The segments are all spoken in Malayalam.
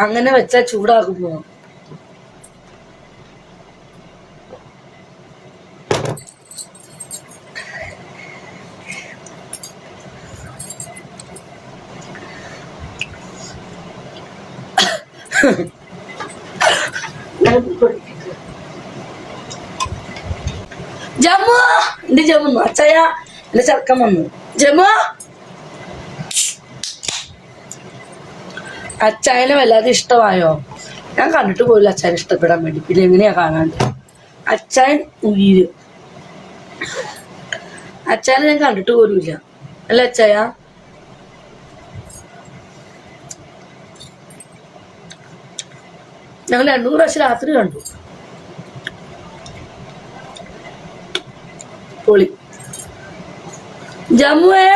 അങ്ങനെ വെച്ചാൽ ചൂടാകുമോ? ജമ്മു എന്റെ ജമ്മു അച്ചായ എന്റെ ചെറുക്കൻ വന്നു. ജമ്മു അച്ചായനെ വല്ലാതെ ഇഷ്ടമായോ? ഞാൻ കണ്ടിട്ട് പോയില്ല അച്ചായനെ ഇഷ്ടപ്പെടാൻ വേണ്ടി. പിന്നെ എങ്ങനെയാ കാണാണ്ട്? അച്ചായൻ ഉയിര്. അച്ചായനെ ഞാൻ കണ്ടിട്ട് പോലുമില്ല അല്ല അച്ചായ? ഞങ്ങൾ 2-3 പ്രാവശ്യം രാത്രി കണ്ടു. പൊളി. ജമ്മുവേ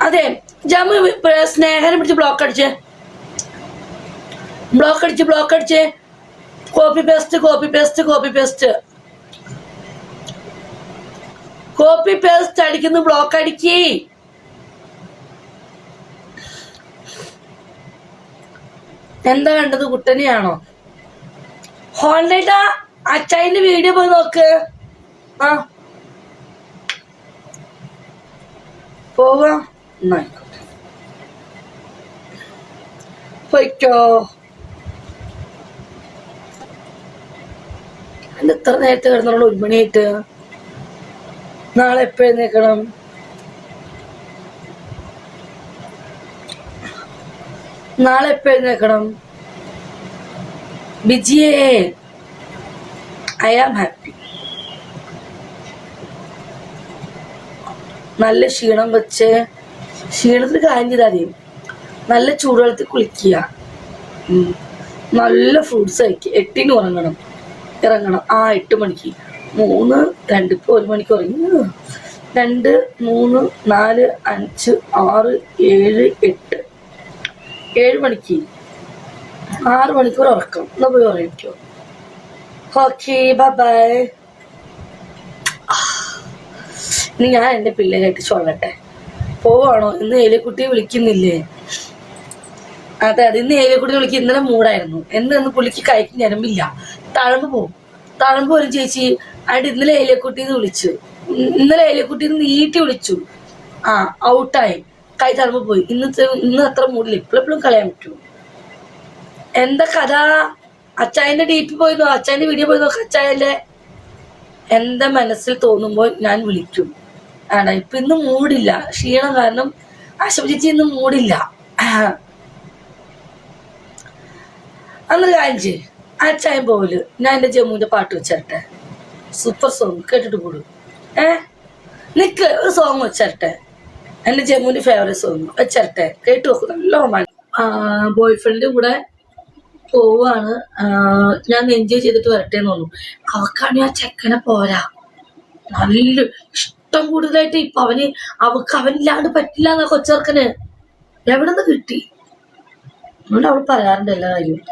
അതെ ജമ്മു സ്നേഹനെ പിടിച്ച് ബ്ലോക്ക് അടിച്ച് കോപ്പി പേസ്റ്റ് അടിക്കുന്നു. ബ്ലോക്ക് അടിക്കി. എന്താ കണ്ടത്? കുട്ടനെയാണോ? ഹോൺലൈറ്റാ അച്ചായിന്റെ വീഡിയോ പോയി നോക്ക്. ആ പോവാ പോയിക്കോ. എന്റെ എത്ര നേരത്തെ കിടന്നോളൂ? 1 മണിയായിട്ട്. നാളെ എപ്പോ എഴുന്നേക്കണം? ബിജിയേ ഐ ആം ഹാപ്പി. നല്ല ക്ഷീണം വെച്ച് ക്ഷീണത്തിന് കാര്യം ചെയ്താൽ മതി. നല്ല ചൂടുവെള്ളത്തിൽ കുളിക്കുക, നല്ല ഫ്രൂട്ട്സ് കഴിക്കുക. 8-ന് ഇറങ്ങണം. 8 മണിക്ക് 3, 2 ഇപ്പോൾ 1 മണിക്ക് ഉറങ്ങി. 2, 3, 4, 5, 6, 7, 8 7 മണിക്ക് 6 മണിക്കൂർ ഉറക്കം. എന്നാ പോയി ഉറങ്ങിക്കോ. Okay bye. ഇനി ഞാൻ എൻ്റെ പിള്ളേരായിട്ട് ചൊല്ലട്ടെ. പോവാണോ? ഇന്ന് ഏലിക്കുട്ടിയെ വിളിക്കുന്നില്ലേ? അതെ ഇന്ന് ഏലിക്കുട്ടി വിളിക്കും. ഇന്നലെ മൂടായിരുന്നു. എന്ന് പുള്ളിക്ക് കൈക്ക് ഞരമ്പില്ല. തഴമ്പ് വരും ചേച്ചി. ആയിട്ട് ഇന്നലെ ഏലിക്കുട്ടിന്ന് വിളിച്ചു. ഇന്നലെ ഏലിക്കുട്ടിന്ന് നീട്ടി വിളിച്ചു. ഔട്ടായി. കൈ തഴമ്പ് പോയി. ഇന്ന് അത്ര മൂടില്ല. എപ്പോഴും കളയാൻ പറ്റുമോ? എന്താ കഥ? അച്ചായന്റെ DP പോയി നോക്ക്. അച്ചായന്റെ വീഡിയോ പോയി നോക്ക്. അച്ചായന്റെ എന്റെ മനസ്സിൽ തോന്നുമ്പോൾ ഞാൻ വിളിക്കും. ഇപ്പൊ ഇന്ന് മൂടില്ല. ക്ഷീണം കാരണം ആശുപത്രി ചേച്ചി ഇന്ന് മൂടില്ല. അന്നൊരു കാര്യം ചെയ്യ്. അച്ചായൻ പോവില്ല. ഞാൻ എന്റെ ജമ്മുവിന്റെ പാട്ട് വെച്ചരട്ടെ. സൂപ്പർ സോങ് കേട്ടിട്ട് കൂടും. നിക്ക് ഒരു സോങ് വെച്ചരട്ടെ. എന്റെ ജമ്മുവിന്റെ ഫേവറേറ്റ് സോങ് വെച്ചരട്ടെ. കേട്ടു നോക്കും. നല്ല ബോയ് ഫ്രണ്ടിന്റെ കൂടെ പോവാണ്. ഞാൻ എൻജോയ് ചെയ്തിട്ട് വരട്ടെ എന്ന് തോന്നുന്നു. അവക്കാണെങ്കിൽ ആ ചെക്കനെ പോരാ. നല്ല ഇഷ്ടം കൂടുതലായിട്ട് ഇപ്പൊ അവനില്ലാണ്ട് പറ്റില്ല എന്നാ കൊച്ചെറുക്കന്. എവിടെ നിന്ന് കിട്ടി? അതുകൊണ്ട് അവൾ പറയാറുണ്ട് എല്ലാ കാര്യവും.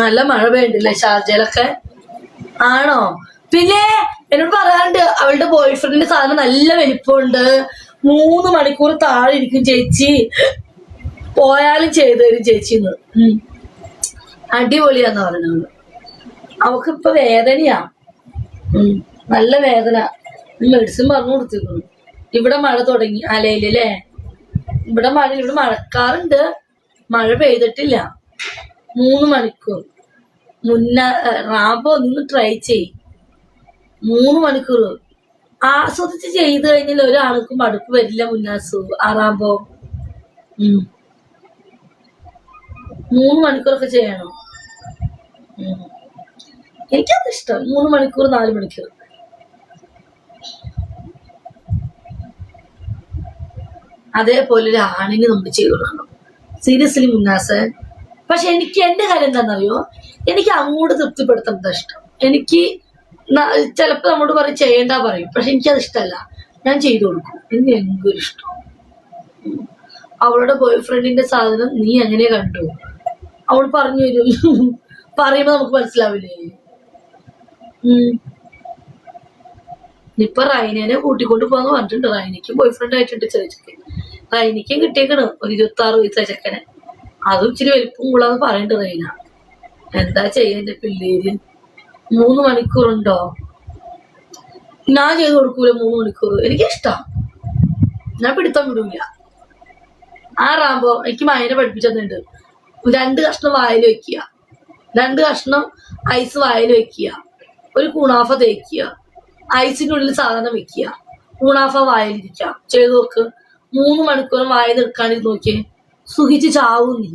നല്ല മഴ പെയ്യുന്നില്ലേ ഷാർജയിലൊക്കെ? ആണോ? പിന്നെ എന്നോട് പറയാറുണ്ട് അവളുടെ ബോയ് ഫ്രണ്ടിന്റെ സാധനം നല്ല വലിപ്പമുണ്ട്. 3 മണിക്കൂർ താഴെ ഇരിക്കും ചേച്ചി. പോയാലും ചെയ്തു തരും ചേച്ചിന്ന്. അടിപൊളിയാന്ന് പറഞ്ഞവള്. അവക്കിപ്പൊ വേദനയാ. നല്ല വേദന. മെഡിസിൻ പറഞ്ഞു കൊടുത്തിരിക്കുന്നു. ഇവിടെ മഴ തുടങ്ങി അലയിലല്ലേ? ഇവിടെ മഴക്കാറുണ്ട്. മഴ പെയ്തിട്ടില്ല. 3 മണിക്കൂർ റാമ്പോ ഒന്ന് ട്രൈ ചെയ്. 3 മണിക്കൂർ ആസ്വദിച്ച് ചെയ്ത് കഴിഞ്ഞാൽ ഒരാൾക്കും മടുപ്പ് വരില്ല. റാമ്പോ 3 മണിക്കൂറൊക്കെ ചെയ്യണം. എനിക്കത് ഇഷ്ടം. 3 മണിക്കൂർ 4 മണിക്കൂർ. അതേപോലെ ഒരു ആണിന് നമ്മൾ ചെയ്തു കൊടുക്കണം. സീരിയസ്ലി മുന്നാസ്. പക്ഷെ എനിക്ക് എന്റെ കാര്യം എന്താണെന്നറിയോ? എനിക്ക് അങ്ങോട്ട് തൃപ്തിപ്പെടുത്തുന്നത് ഇഷ്ടം. എനിക്ക് ചിലപ്പോൾ നമ്മോട് പറയും ചെയ്യണ്ട പറയും. പക്ഷെ എനിക്കത് ഇഷ്ടമല്ല. ഞാൻ ചെയ്തു കൊടുക്കും. എനിക്ക് ഭയങ്കര ഇഷ്ടം. അവളുടെ ബോയ് ഫ്രണ്ടിന്റെ സാധനം നീ എങ്ങനെ കണ്ടു? അവൾ പറഞ്ഞു തരും. പറയുമ്പോ നമുക്ക് മനസ്സിലാവില്ലേ? ഇപ്പൊ റൈനേനെ കൂട്ടിക്കൊണ്ട് പോകാന്ന് പറഞ്ഞിട്ടുണ്ട്. റൈനയ്ക്കും ബോയ് ഫ്രണ്ട് ആയിട്ടുണ്ട് ചെറിയ. റൈനയ്ക്കും കിട്ടിയേക്കണ് ഒരു 26 വയസ്സായ ചെക്കനെ. അതും ഇച്ചിരി വലിപ്പം കൂടാന്ന് പറയണ്ട് റൈന. എന്താ ചെയ്യാ എന്റെ പിള്ളേര്? 3 മണിക്കൂറുണ്ടോ? ഞാൻ ചെയ്ത് കൊടുക്കൂല 3 മണിക്കൂർ. എനിക്കിഷ്ടാ, ഞാൻ പിടുത്തം വിടൂല. ആ റാമ്പോ എനിക്ക് മൈനെ പഠിപ്പിച്ചിട്ടുണ്ട്. 2 കഷ്ണം വായിൽ വെക്കുക, 2 കഷ്ണം ഐസ് വായിൽ വെക്കുക, ഒരു കുണാഫ തേക്കുക, ഐസിന്റെ ഉള്ളിൽ സാധനം വെക്കുക, കുണാഫ വായിലിരിക്കാം. ചെയ്തു നോക്ക്. 3 മണിക്കൂറും വായിൽ നിൽക്കാണ്ടിരുന്ന് നോക്കിയേ, സുഖിച്ച് ചാവും നീ.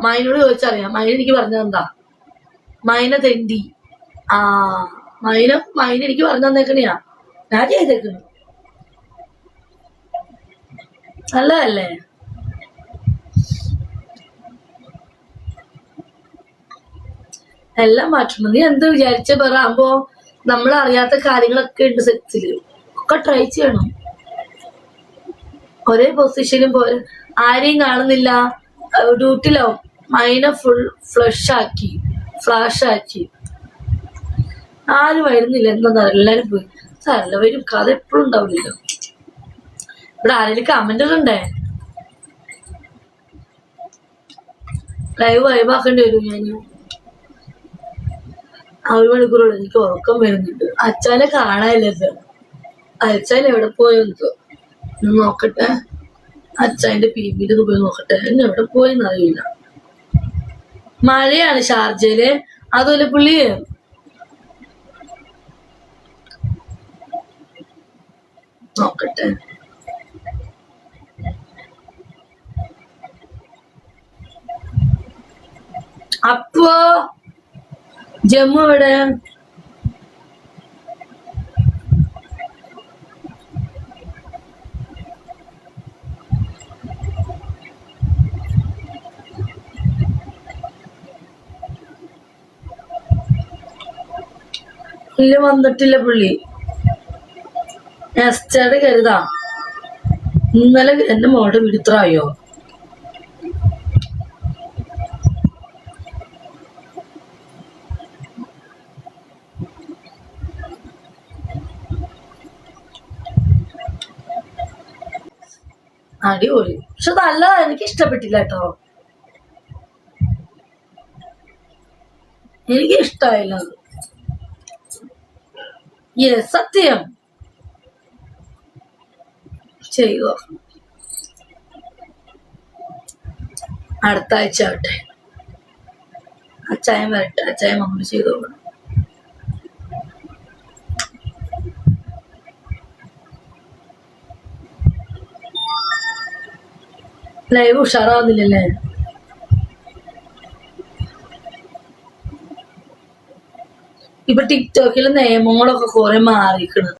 മൈനോട് ചോദിച്ചറിയാം. മൈന എനിക്ക് പറഞ്ഞതെന്താ? മൈന തെണ്ടി. മൈന എനിക്ക് പറഞ്ഞു തന്നേക്കണെയാ, ഞാൻ ചെയ്തേക്കണു. നല്ലതല്ലേ? എല്ലാം മാറ്റണം. നീ എന്ത് വിചാരിച്ച പറയാകുമ്പോ നമ്മൾ അറിയാത്ത കാര്യങ്ങളൊക്കെ ഉണ്ട് സെക്സില്, ഒക്കെ ട്രൈ ചെയ്യണം. ഒരേ പൊസിഷനും പോലെ ആരെയും കാണുന്നില്ല, ഡ്യൂട്ടിലാവും. മൈന ഫുൾ ഫ്ലാഷ് ആക്കി. ആരും വരുന്നില്ല, എന്താ എല്ലാരും പോയി. സാരല്ല, വരും. കഥ എപ്പോഴും ഉണ്ടാവില്ലല്ലോ. ഇവിടെ ആരെങ്കിലും കമന്റ് ഇടണ്ടേ? ലൈവ് വൈബാക്കേണ്ടി വരും. ഞാൻ 1 മണിക്കൂറുള്ള എനിക്ക് ഉറക്കം വരുന്നുണ്ട്. അച്ഛനെ കാണാനില്ലത്. അച്ഛൻ എവിടെ പോയെന്തോ നോക്കട്ടെ. അച്ഛൻ്റെ PBയിൽ പോയി നോക്കട്ടെ. എന്നെ എവിടെ പോയെന്ന് അറിയില്ല. മഴയാണ് ഷാർജയില്. അതുപോലെ പുള്ളി നോക്കട്ടെ. അപ്പോ ജമ്മു എവിടെ? ഇല്ല, വന്നിട്ടില്ല പുള്ളി. എസ്റ്റേഡ് കരുതാ. ഇന്നലെ എന്റെ മോളുടെ വീടിത്രായോ? അടിപൊളി. പക്ഷെ നല്ലതാ, എനിക്ക് ഇഷ്ടപ്പെട്ടില്ല കേട്ടോ. എനിക്ക് ഇഷ്ടമായില്ല അത്. സത്യം ചെയ്തോ. അടുത്ത ആഴ്ച ആവട്ടെ. അച്ചായം വരട്ടെ. അച്ചായം നമ്മൾ ചെയ്തോ. ലൈവ് ഉഷാറാവുന്നില്ലല്ലേ? ഇപ്പൊ ടിക്ടോക്കിലെ നിയമങ്ങളൊക്കെ കുറെ മാറിയിരിക്കണ്.